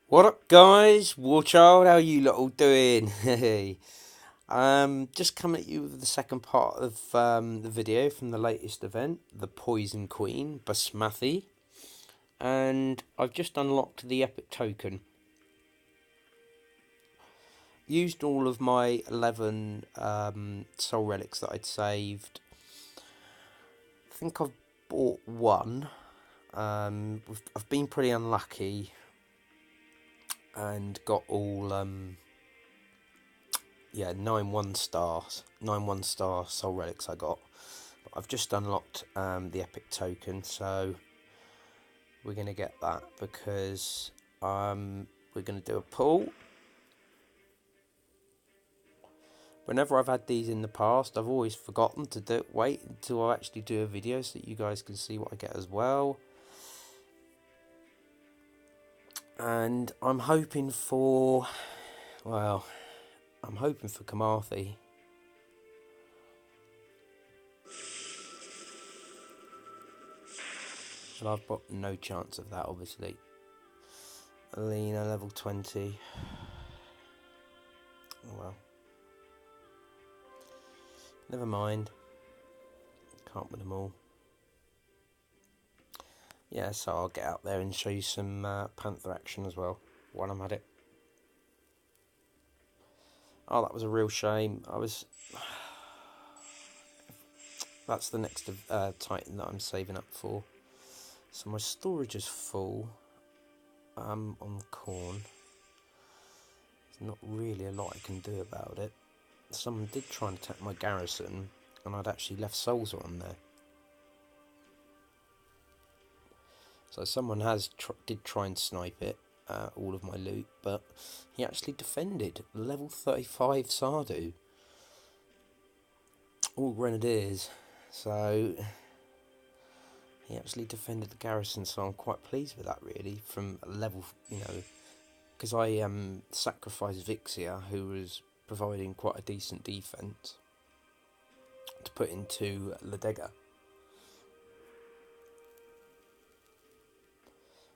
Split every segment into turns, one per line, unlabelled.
What up, guys? Warchild, how you lot all doing? Hey, just coming at you with the second part of the video from the latest event, the Poison Queen, Basmathi, and I've just unlocked the epic token. Used all of my 11 soul relics that I'd saved. I think I've bought one. I've been pretty unlucky and got all 9 1-star soul relics I got. But I've just unlocked the epic token, so we're going to get that because we're going to do a pull. Whenever I've had these in the past, I've always forgotten to wait until I actually do a video so that you guys can see what I get as well. And I'm hoping for, Kamathi. But I've got no chance of that, obviously. Alina, level 20. Oh well. Never mind. Can't win them all. Yeah, so I'll get out there and show you some Panther action as well while I'm at it. Oh, that was a real shame. That's the next Titan that I'm saving up for. So my storage is full on corn. There's not really a lot I can do about it. Someone did try and attack my garrison, and I'd actually left Soldier on there. So someone did try and snipe it, all of my loot, but he actually defended. Level 35 Sardu. All Grenadiers. So he actually defended the garrison, so I'm quite pleased with that, really, from a level, because I sacrificed Vixia, who was providing quite a decent defence, to put into Ladega.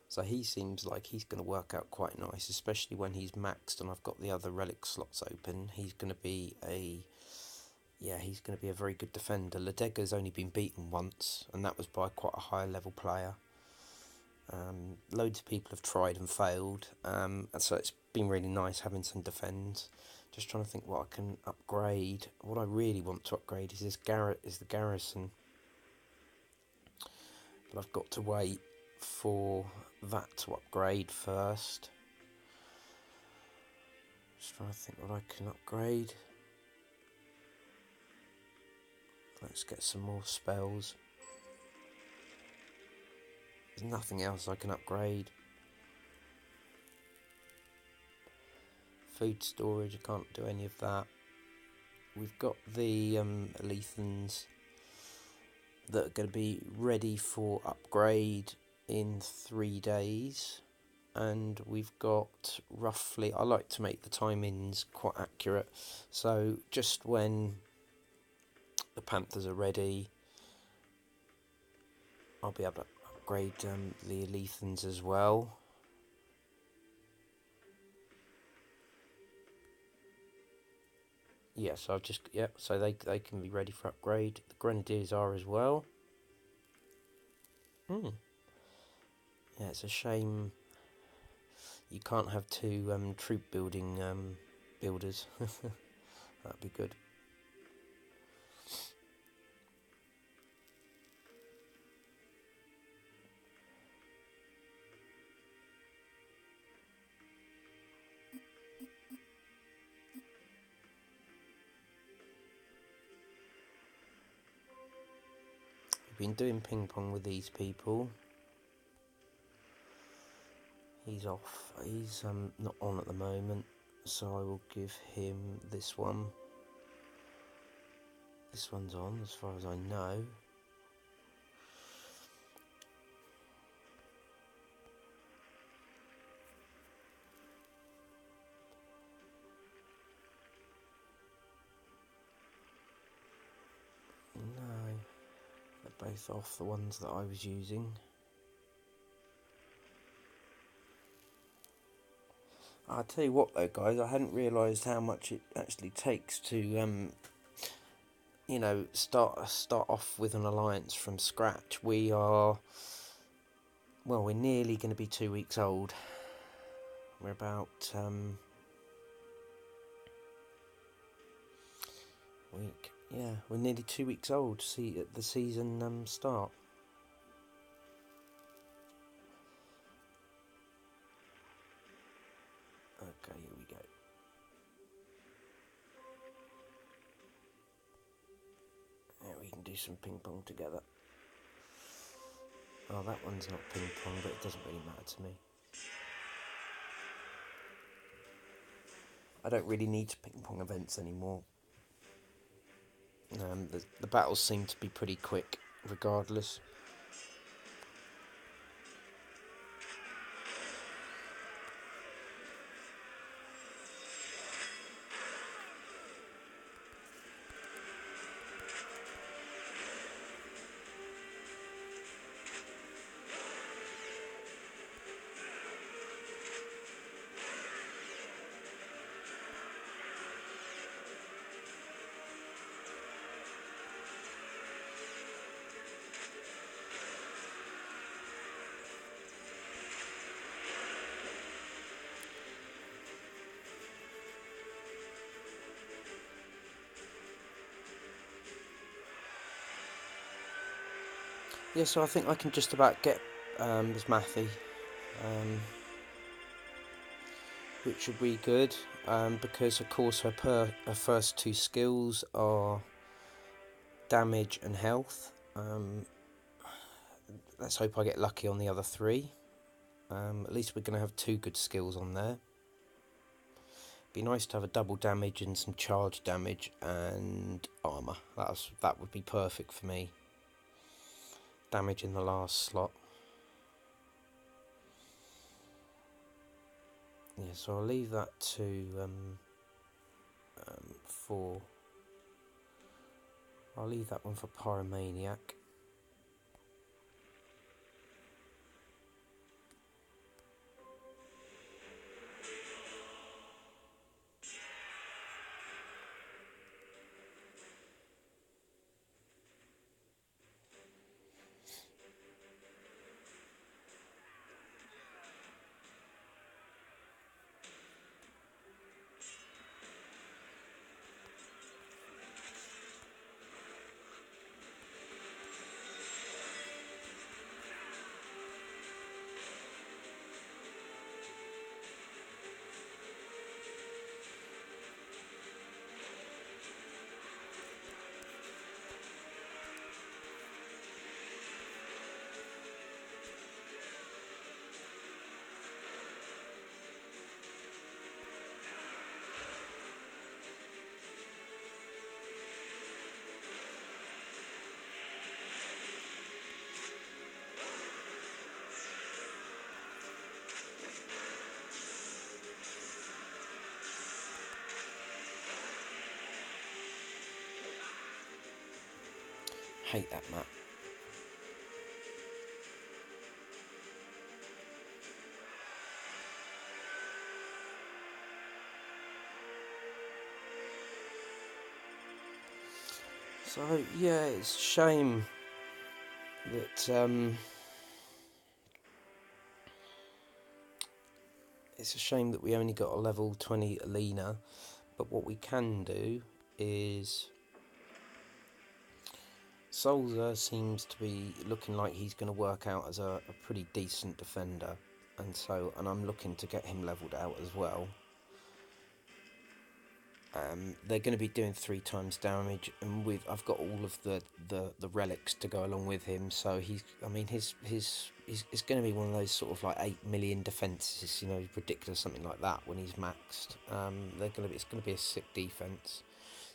So he seems like he's going to work out quite nice, especially when he's maxed and I've got the other relic slots open. He's going to be a very good defender. Ladega's only been beaten once, and that was by quite a high level player. Loads of people have tried and failed, and so it's been really nice having some defends. Just trying to think what I can upgrade. What I really want to upgrade is the garrison, but I've got to wait for that to upgrade first. Just trying to think what I can upgrade. Let's get some more spells. There's nothing else I can upgrade. Food storage, I can't do any of that. We've got the Alethans that are going to be ready for upgrade in 3 days. And we've got roughly, I like to make the timings quite accurate. So just when the Panthers are ready, I'll be able to upgrade the Alethans as well. Yeah, so so they can be ready for upgrade. The Grenadiers are as well. Yeah, it's a shame you can't have two troop building builders. That'd be good. I've been doing ping pong with these people. He's off. He's not on at the moment, so I will give him this one. This one's on, as far as I know. No, they're both off, the ones that I was using. I'll tell you what though, guys, I hadn't realised how much it actually takes to, start off with an alliance from scratch. We're nearly going to be 2 weeks old. We're about, we're nearly 2 weeks old to see at the season start. Okay, here we go. Yeah, we can do some ping pong together. Oh, that one's not ping pong, but it doesn't really matter to me. I don't really need ping pong events anymore. The battles seem to be pretty quick, regardless. Yeah, so I think I can just about get Bismathi, which would be good, because of course her first two skills are damage and health. Let's hope I get lucky on the other three. At least we're going to have two good skills on there. Be nice to have a double damage and some charge damage and armour. That would be perfect for me. Damage in the last slot. Yeah, so I'll leave that to I'll leave that one for Pyromaniac. Hate that map. So yeah, it's a shame that we only got a level 20 Alina, but what we can do is Solza seems to be looking like he's going to work out as a pretty decent defender, and I'm looking to get him leveled out as well. They're going to be doing 3 times damage, and I've got all of the relics to go along with him. So he's it's going to be one of those sort of like 8 million defenses, ridiculous, something like that when he's maxed. It's going to be a sick defense.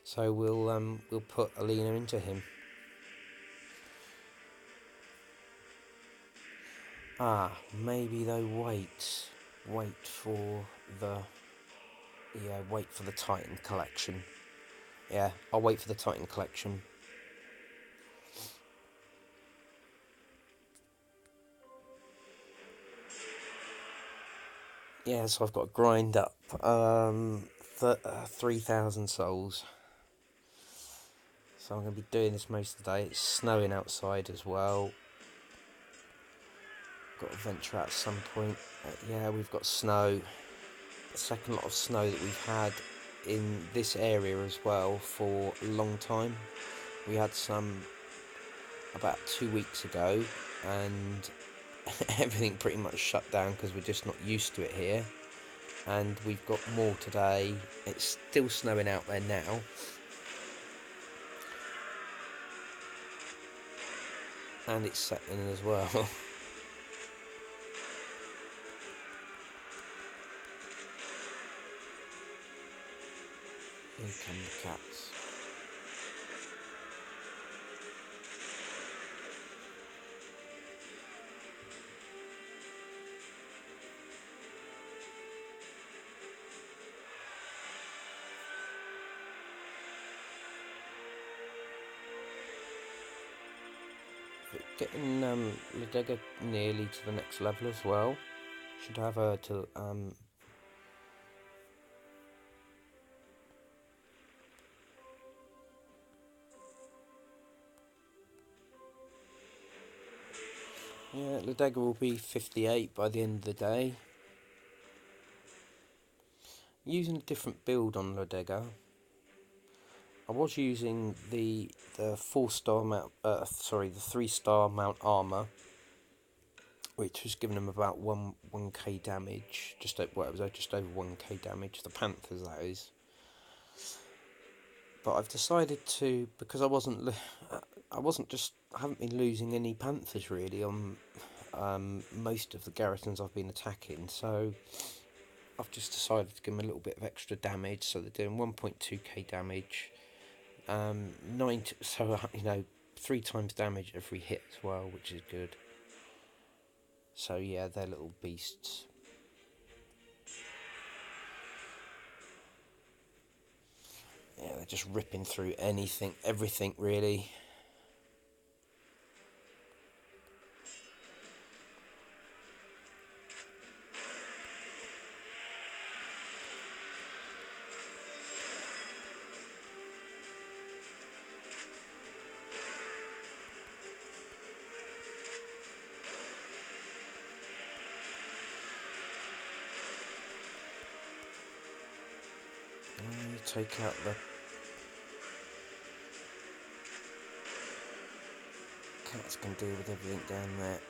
So we'll put Alina into him. Maybe though. Wait for the Titan collection. Yeah, I'll wait for the Titan collection. Yeah, so I've got to grind up 3,000 souls. So I'm going to be doing this most of the day. It's snowing outside as well. Got to venture out at some point. Yeah, we've got snow. The second lot of snow that we've had in this area as well for a long time. We had some about 2 weeks ago, and everything pretty much shut down because we're just not used to it here. And we've got more today. It's still snowing out there now. And it's settling as well. Here come the cats. Getting Ladega nearly to the next level as well. Should have her to yeah, Ladega will be 58 by the end of the day. Using a different build on Ladega. I was using the 4-star mount, the 3-star mount armor, which was giving them about 1k damage, just over 1k damage. The Panthers, that is. But I've decided to, because I haven't been losing any Panthers really on most of the garrisons I've been attacking, so I've just decided to give them a little bit of extra damage. So they're doing 1.2k damage, 90, so 3 times damage every hit as well, which is good. So yeah, they're little beasts. Yeah, they're just ripping through everything really. Take out the cats, can deal with everything down there.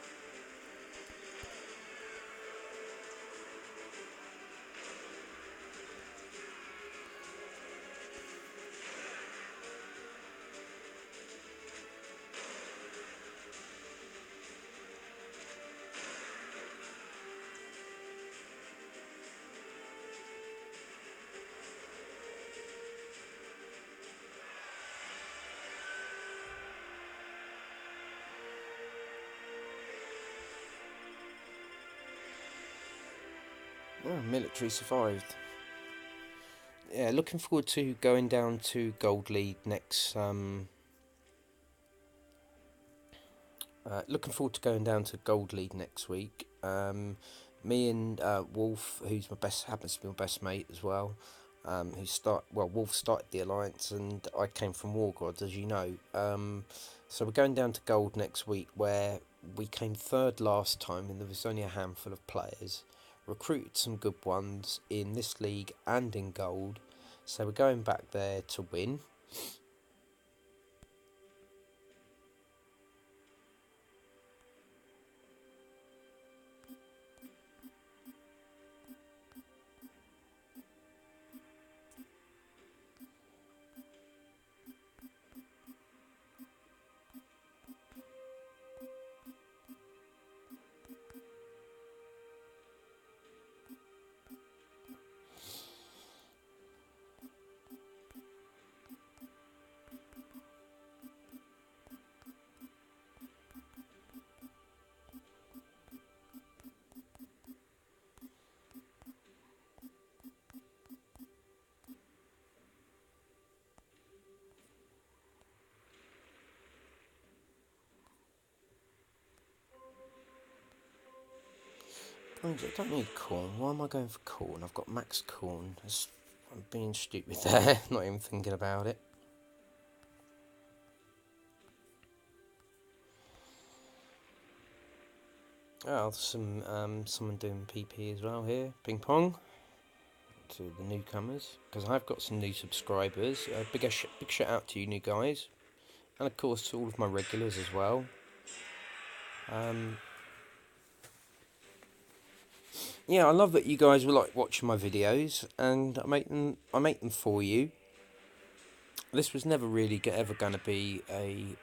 Oh, military survived. Yeah, looking forward to going down to Gold Lead next. Looking forward to going down to Gold Lead next week. Me and Wolf, who's happens to be my best mate as well. Wolf started the alliance, and I came from War Gods, as you know. So we're going down to Gold next week, where we came third last time, and there was only a handful of players. Recruited some good ones in this league and in Gold, so we're going back there to win. don't need corn. Why am I going for corn? I've got max corn. I'm being stupid there, not even thinking about it. Oh, someone doing PP as well here. Ping pong to the newcomers, because I've got some new subscribers. Big shout out to you new guys, and of course to all of my regulars as well. Yeah, I love that you guys were like watching my videos, and I make them for you. This was never really ever going to be a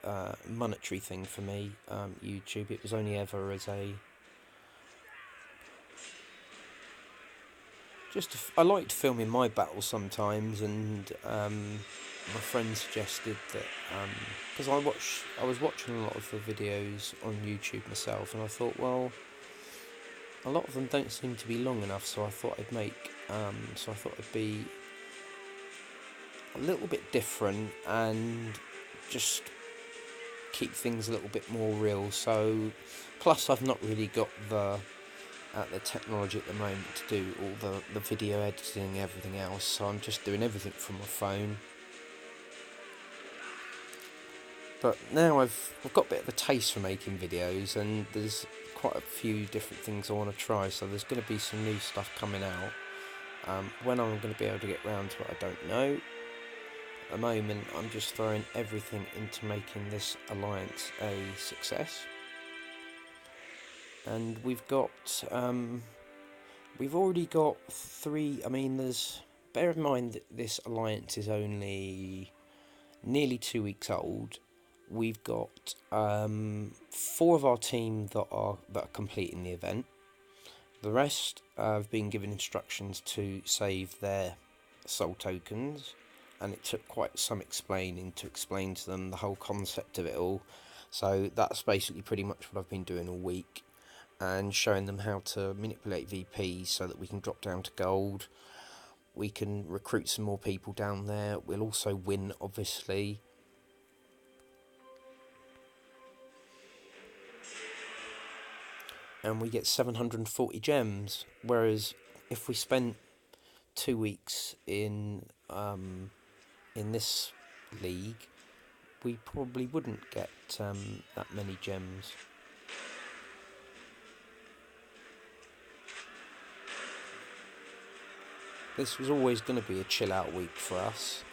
monetary thing for me, YouTube. It was only ever as a I liked filming my battles sometimes, and my friend suggested that because I was watching a lot of the videos on YouTube myself, and I thought, well, a lot of them don't seem to be long enough, so I thought I'd be a little bit different and just keep things a little bit more real. So, plus I've not really got the technology at the moment to do all the video editing and everything else, so I'm just doing everything from my phone. But now I've got a bit of a taste for making videos, and there's quite a few different things I want to try, so there's going to be some new stuff coming out. When I'm going to be able to get round to it, I don't know. At the moment, I'm just throwing everything into making this alliance a success. And we've already got 3. I mean, bear in mind that this alliance is only nearly 2 weeks old. We've got 4 of our team that are completing the event. The rest have been given instructions to save their soul tokens, and it took quite some explaining to explain to them the whole concept of it all. So that's basically pretty much what I've been doing all week, and showing them how to manipulate VPs so that we can drop down to gold. We can recruit some more people down there. We'll also win, obviously. And we get 740 gems, whereas if we spent 2 weeks in this league, we probably wouldn't get that many gems. This was always going to be a chill out week for us,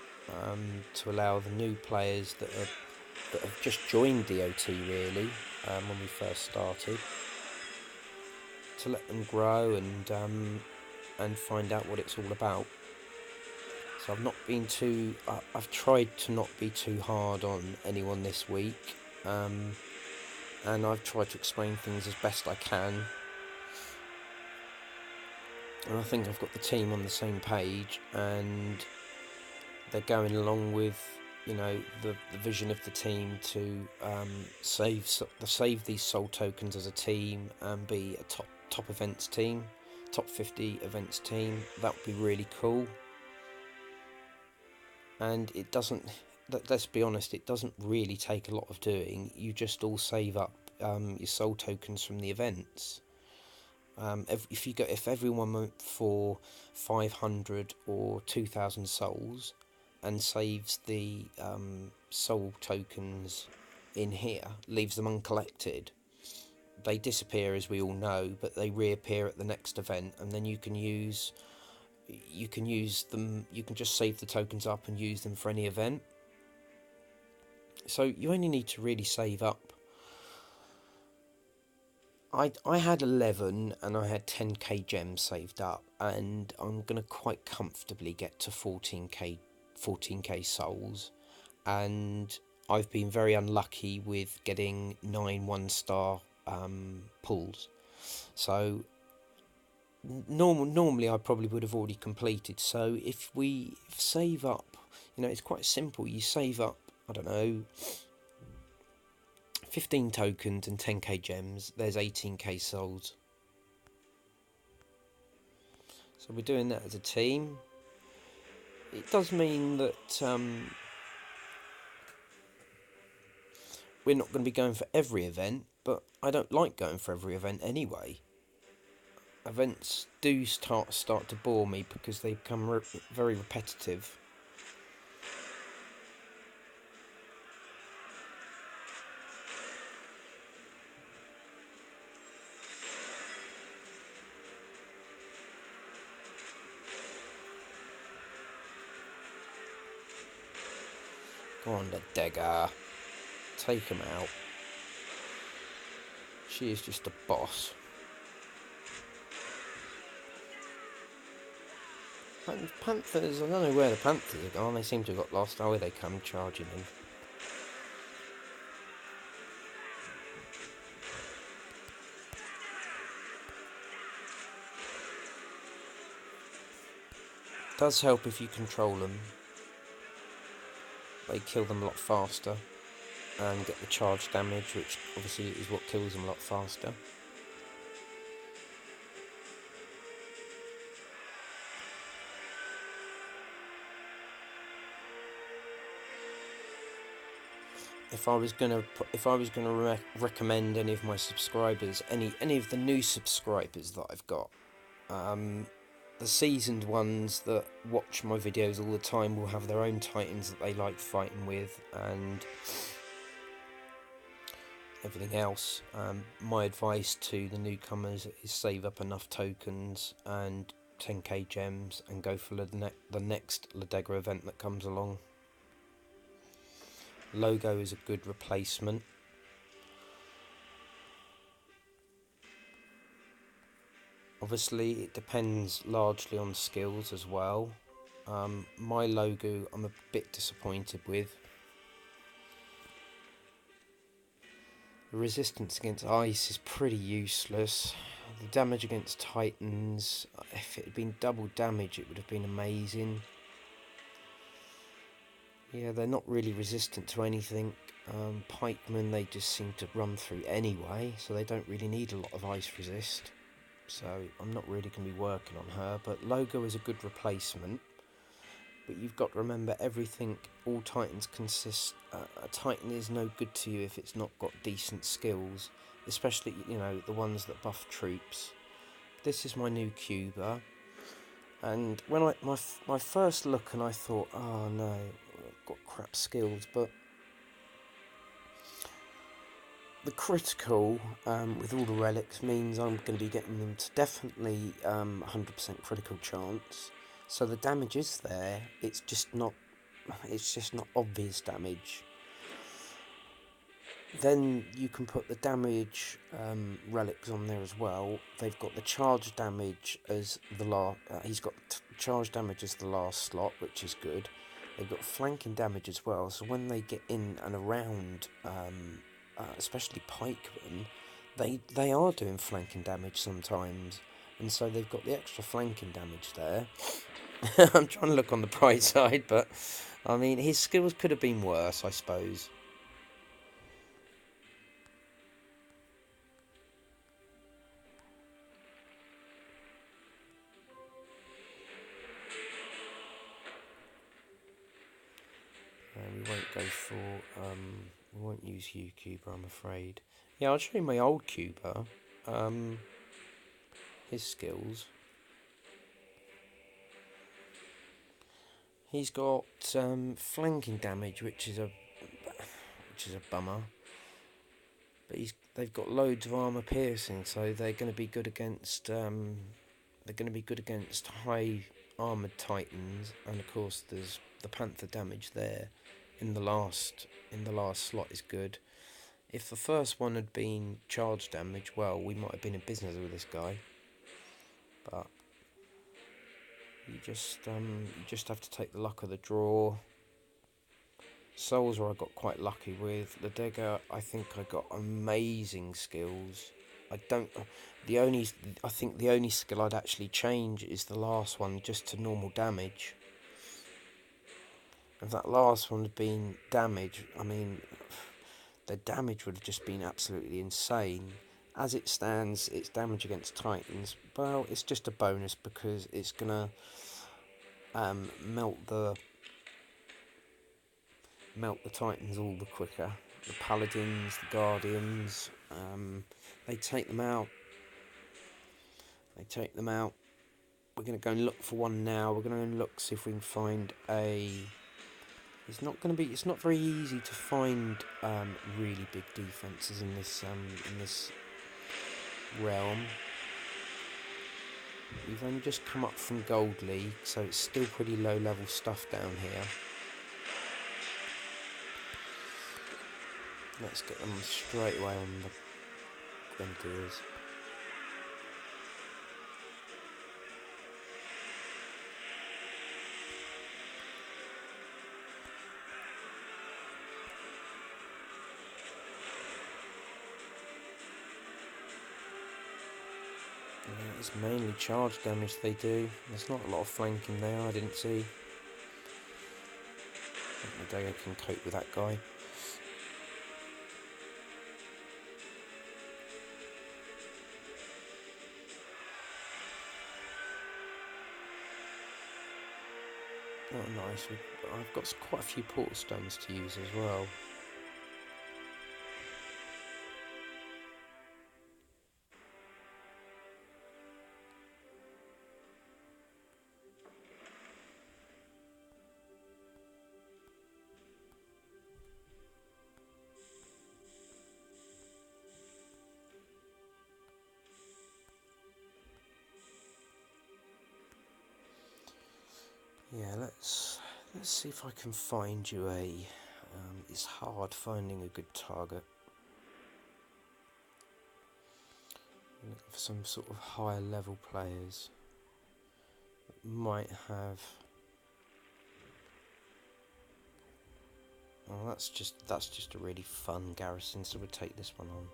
to allow the new players that have just joined DOT really, when we first started, to let them grow and find out what it's all about. So I've tried to not be too hard on anyone this week, and I've tried to explain things as best I can. And I think I've got the team on the same page, and they're going along with, the vision of the team to save these soul tokens as a team and be a top events team, top 50 events team. That would be really cool. And it doesn't, let's be honest, it doesn't really take a lot of doing. You just all save up your soul tokens from the events. If everyone went for 500 or 2,000 souls and saves the soul tokens in here, leaves them uncollected, they disappear, as we all know, but they reappear at the next event, and then you can use them. You can just save the tokens up and use them for any event. So you only need to really save up. I had 11 and I had 10k gems saved up, and I'm going to quite comfortably get to 14k souls, and I've been very unlucky with getting 9 1-star pulls. So normally I probably would have already completed. So if we save up, it's quite simple. You save up, I don't know, 15 tokens and 10k gems, there's 18k souls. So we're doing that as a team. It does mean that we're not going to be going for every event, but I don't like going for every event anyway. events do start to bore me because they become very repetitive. Go on, the Dagger. Take him out. She is just a boss. Panthers, I don't know where the Panthers are gone. They seem to have got lost. Oh, they come charging in. Does help if you control them. They kill them a lot faster and get the charge damage, which obviously is what kills them a lot faster. If I was gonna recommend any of my subscribers, any of the new subscribers that I've got, the seasoned ones that watch my videos all the time will have their own Titans that they like fighting with and everything else. My advice to the newcomers is save up enough tokens and 10k gems and go for the next Ladega event that comes along. Logo is a good replacement. Obviously it depends largely on skills as well. My Logo I'm a bit disappointed with. The resistance against ice is pretty useless. The damage against Titans, if it had been double damage it would have been amazing. Yeah, they're not really resistant to anything. Pikemen, they just seem to run through anyway, so they don't really need a lot of ice resist. So I'm not really going to be working on her, but Logo is a good replacement. But you've got to remember everything, all Titans consist, a Titan is no good to you if it's not got decent skills, especially, you know, the ones that buff troops. This is my new Cuba, and when my first look and I thought, oh no, I've got crap skills, but the critical with all the relics means I'm going to be getting them to definitely 100% critical chance. So the damage is there. It's just not obvious damage. Then you can put the damage relics on there as well. They've got the charge damage as the last. He's got charge damage as the last slot, which is good. They've got flanking damage as well. So when they get in and around, especially pikemen, they are doing flanking damage sometimes, and so they've got the extra flanking damage there. I'm trying to look on the bright side, but I mean his skills could have been worse, I suppose. We won't go for we won't use you Cuba, I'm afraid. Yeah, I'll show you my old Cuba. His skills. He's got flanking damage, which is a bummer. But they've got loads of armor piercing, so they're going to be good against high armored Titans, and of course there's the Panther damage there in the last slot is good. If the first one had been charge damage, well, we might have been in business with this guy. But you just have to take the luck of the draw. Soldier I got quite lucky with. The Ladega, I think I got amazing skills. I think the only skill I'd actually change is the last one, just to normal damage. If that last one had been damage, I mean, the damage would have just been absolutely insane. As it stands, its damage against Titans, well, it's just a bonus because it's gonna melt the Titans all the quicker. The Paladins, the Guardians, they take them out. They take them out. We're going to go and look for one now. We're going to go and look, see if we can find a... It's not very easy to find really big defences in this realm. We've only just come up from Gold League, so it's still pretty low level stuff down here. Let's get them straight away on the Grenadiers. It's mainly charge damage they do. There's not a lot of flanking there, I didn't see. I think Ladega can cope with that guy. Oh nice, I've got quite a few portal stones to use as well. Yeah, let's see if I can find you a... it's hard finding a good target. I'm looking for some sort of higher level players that might have... Oh, that's just a really fun garrison, so we'll take this one on.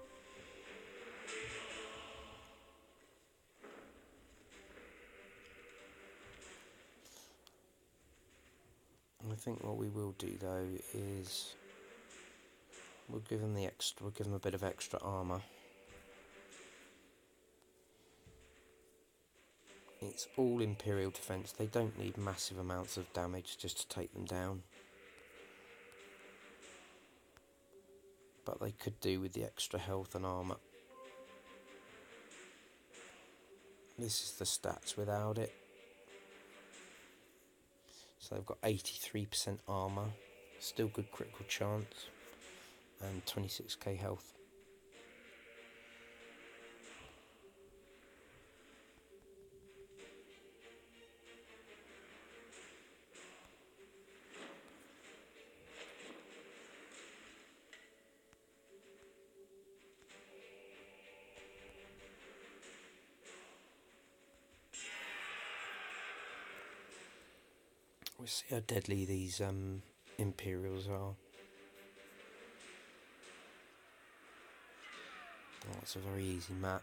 I think what we will do though is we'll give them a bit of extra armour. It's all Imperial defence, they don't need massive amounts of damage just to take them down. But they could do with the extra health and armour. This is the stats without it. So they've got 83% armour, still good critical chance, and 26k health. We'll see how deadly these Imperials are. Oh, it's a very easy map.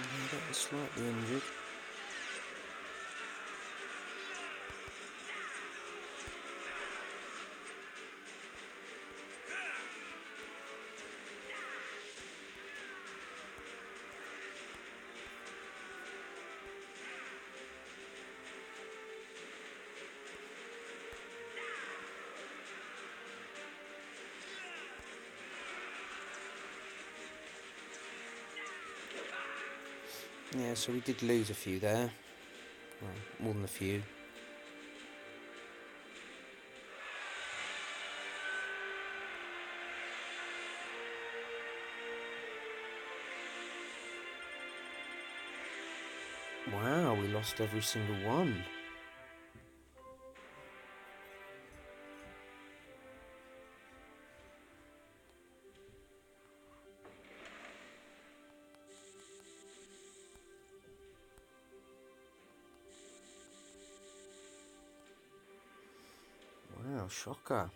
Yeah, that was slightly injured. Yeah, so we did lose a few there. Well, more than a few. Wow, we lost every single one. shocker.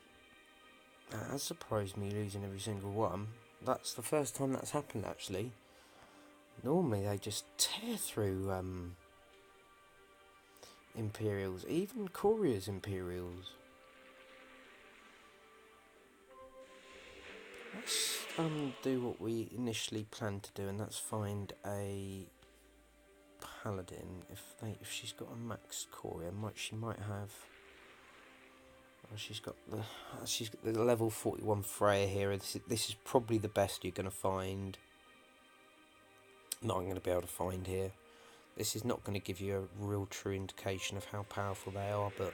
That has surprised me, losing every single one. That's the first time that's happened, actually. Normally they just tear through Imperials, even Courier's Imperials. Let's do what we initially planned to do, and that's find a Paladin. If she's got a max Courier, she might have. Oh, she's got the level 41 Freya here. This is probably the best you're going to find. Not I'm going to be able to find here. This is not going to give you a real true indication of how powerful they are, but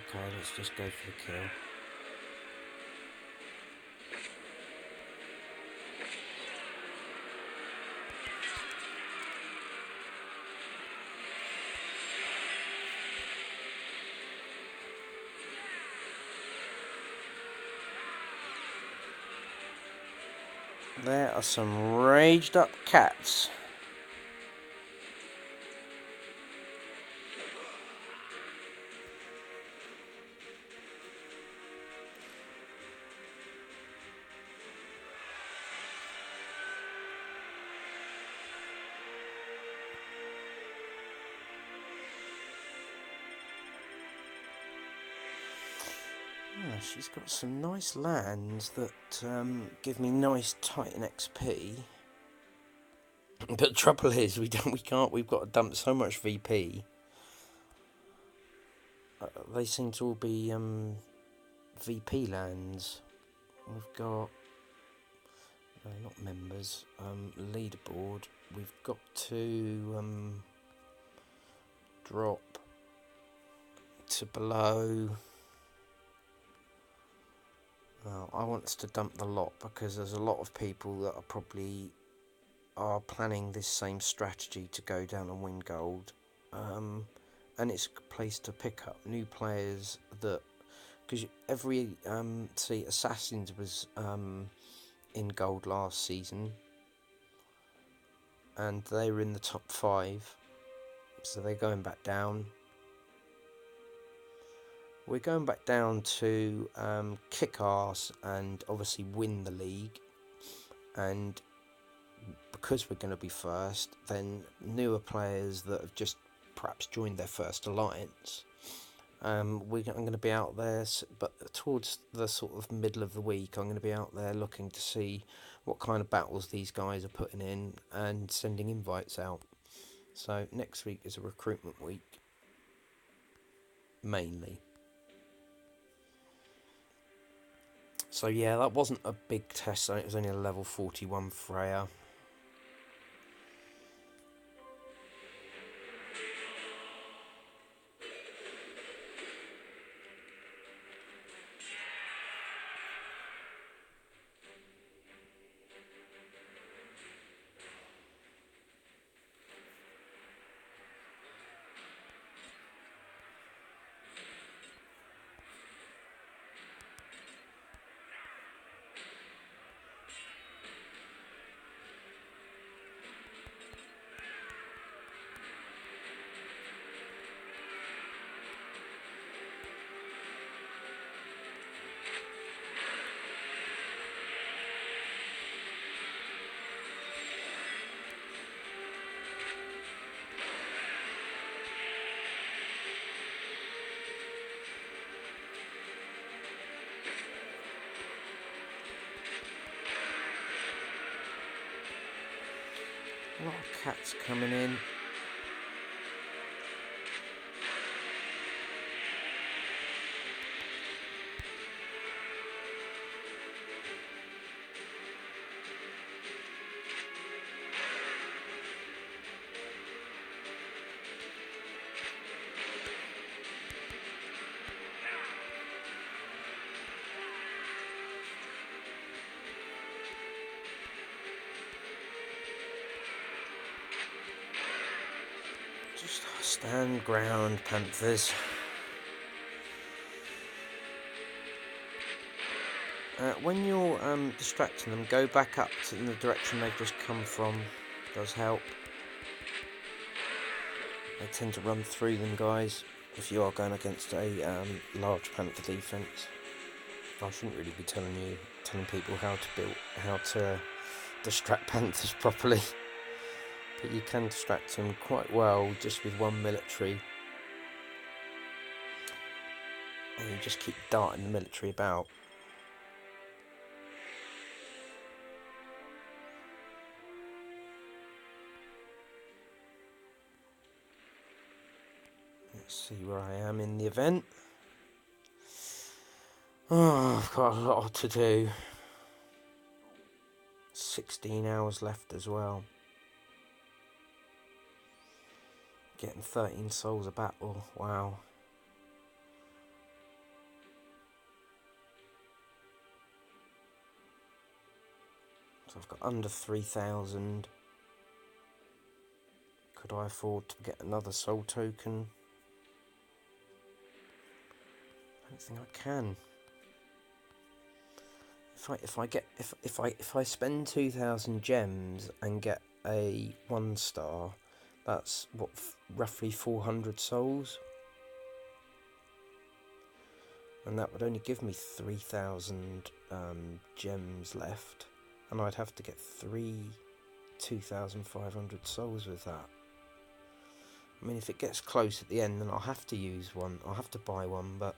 okay, let's just go for the kill. There are some raged up cats. Yeah, she's got some nice lands that give me nice Titan XP. But the trouble is, we can't. We've got to dump so much VP. They seem to all be VP lands. We've got no, not members. Leaderboard. We've got to drop to below. Well, I want us to dump the lot because there's a lot of people that are planning this same strategy to go down and win gold, and it's a place to pick up new players that, because every Assassins was in gold last season and they were in the top 5, so they're going back down. We're going back down to kick ass and obviously win the league, and because we're going to be first, then newer players that have just perhaps joined their first alliance, I'm going to be out there, but towards the sort of middle of the week I'm going to be out there looking to see what kind of battles these guys are putting in and sending invites out. So next week is a recruitment week mainly. So yeah, that wasn't a big test, it was only a level 41 Freya. A lot of cats coming in. Just stand ground, Panthers. When you're distracting them, go back up to in the direction they've just come from. Does help. They tend to run through them, guys, if you are going against a large Panther defence. I shouldn't really be telling people how to distract Panthers properly. But you can distract them quite well just with one military. And you just keep darting the military about. Let's see where I am in the event. Oh, I've got a lot to do. 16 hours left as well. Getting 13 souls a battle, wow. So I've got under 3,000. Could I afford to get another soul token? I don't think I can. If I spend 2,000 gems and get a 1-star, that's what, roughly 400 souls, and that would only give me 3,000 gems left, and I'd have to get 2,500 souls with that. I mean, if it gets close at the end, then I'll have to use one. I'll have to buy one, but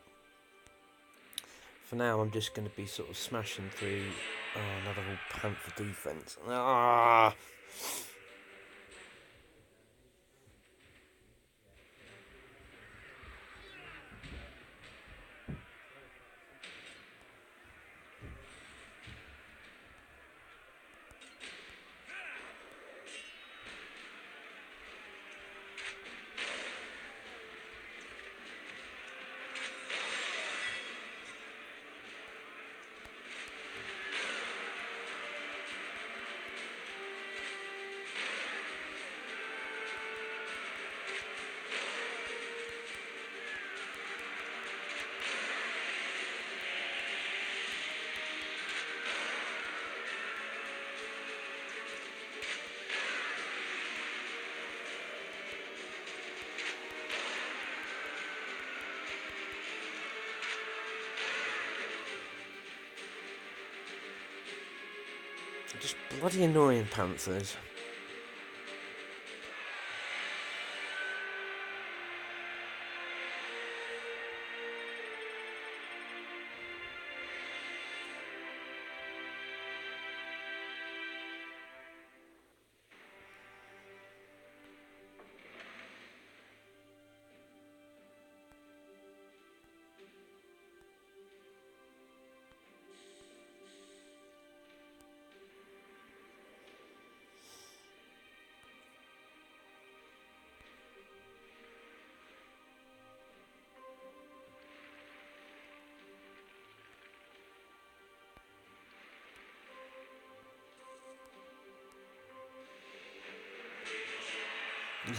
for now, I'm just going to be sort of smashing through another whole Panther defence. Ah! Just bloody annoying Panthers.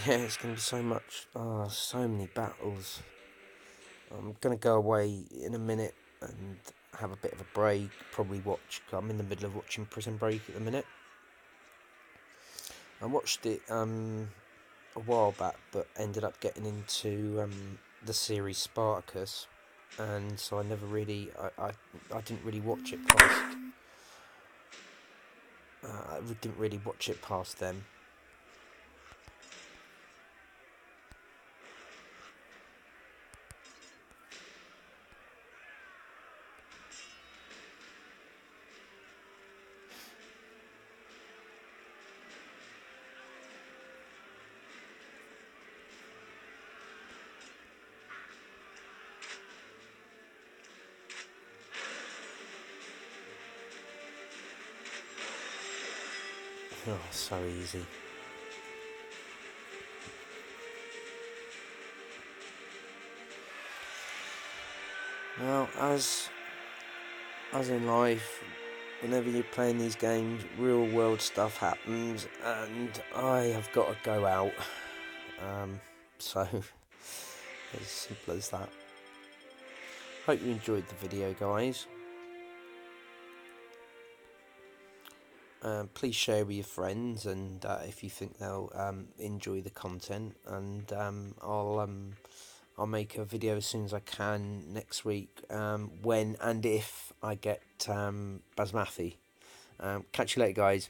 Yeah, it's going to be so much. So many battles. I'm going to go away in a minute and have a bit of a break. Probably watch. I'm in the middle of watching Prison Break at the minute. I watched it a while back, but ended up getting into the series Spartacus, and so I never really. I didn't really watch it past. I didn't really watch it past them. Oh, so easy. Well, as in life, whenever you're playing these games, real world stuff happens, and I have got to go out. So as simple as that. Hope you enjoyed the video, guys. Please share with your friends, and if you think they'll enjoy the content, and I'll make a video as soon as I can next week, when and if I get Basmati. Catch you later, guys.